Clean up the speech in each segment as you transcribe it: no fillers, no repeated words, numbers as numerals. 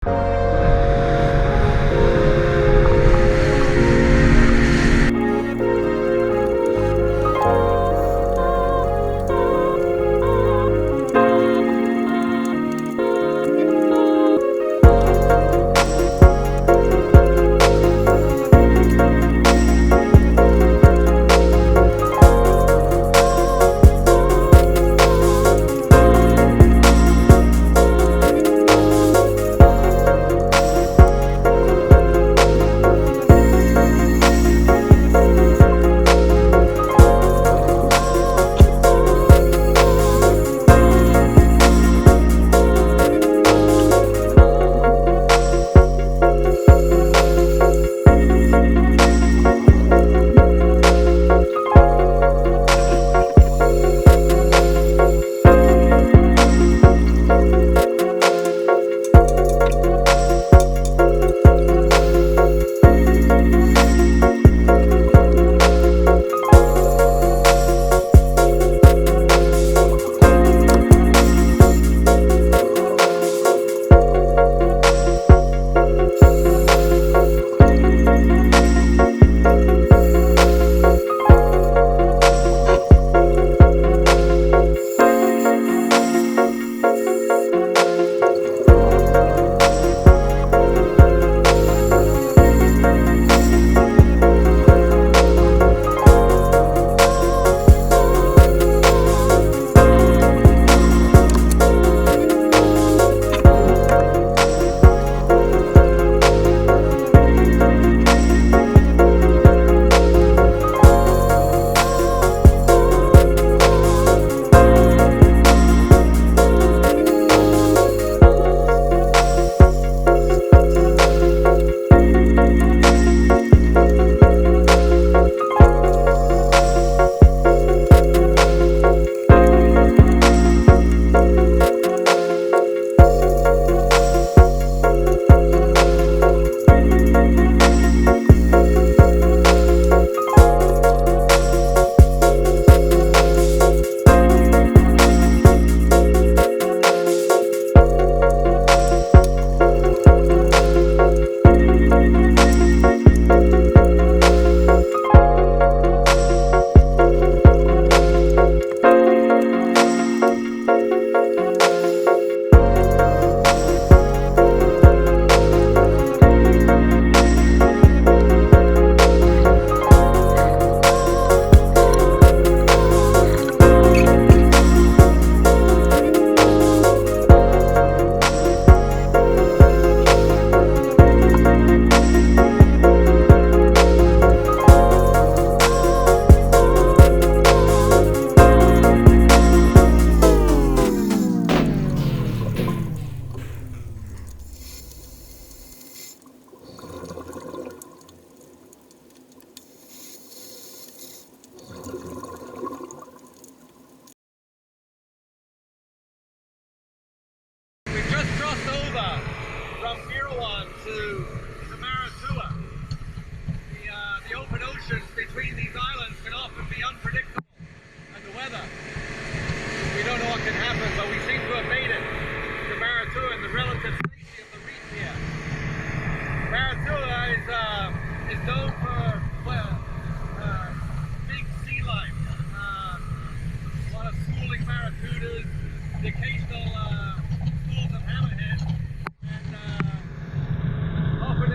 from Derawan to Maratua. The open oceans between these islands can often be unpredictable, and the weather, we don't know what can happen, but we seem to have made it to Maratua and the relative safety of the reef here. Maratua is known for big sea life, a lot of schooling barracudas, the occasional schools of hammerhead, and often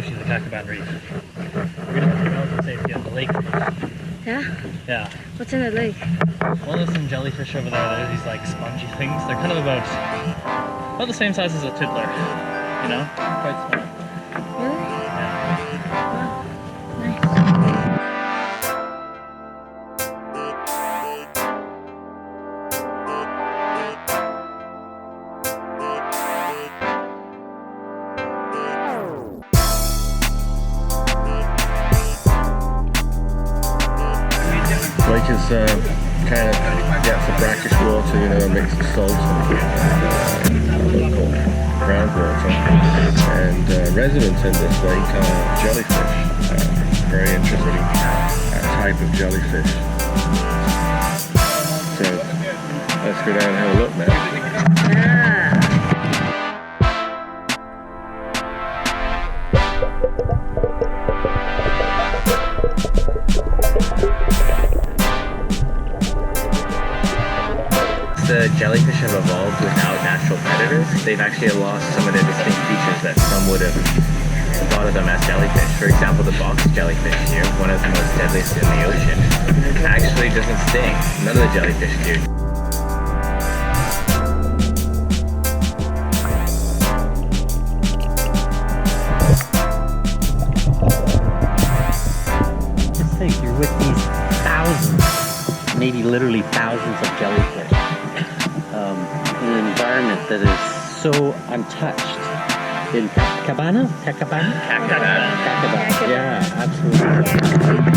safety of the Kakaban Reef. We're gonna put relative safety of the lake. Yeah? Yeah. What's in the lake? Well, there's some jellyfish over there. There's these like spongy things. They're kind of about the same size as a tiddler. You know? Quite small. Really? Yeah. Wow. Nice. Lake is kind of, yeah, some brackish water, you know, a mix of salt and local groundwater. And resident in this lake are jellyfish, very interesting type of jellyfish. So let's go down and have a look now. Yeah. The jellyfish have evolved without natural predators. They've actually lost some of their distinct features that some would have thought of them as jellyfish. For example, the box jellyfish here, one of the most deadliest in the ocean, actually doesn't sting. None of the jellyfish do. Just think, you're with these thousands, maybe literally thousands of jellyfish. In an environment that is so untouched. In Kakaban? Kakaban. Yeah, absolutely.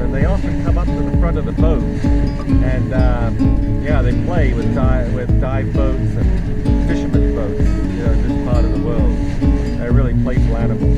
and they often come up to the front of the boat, and yeah, they play with dive boats and fishermen's boats, you know, in this part of the world. They're really playful animals.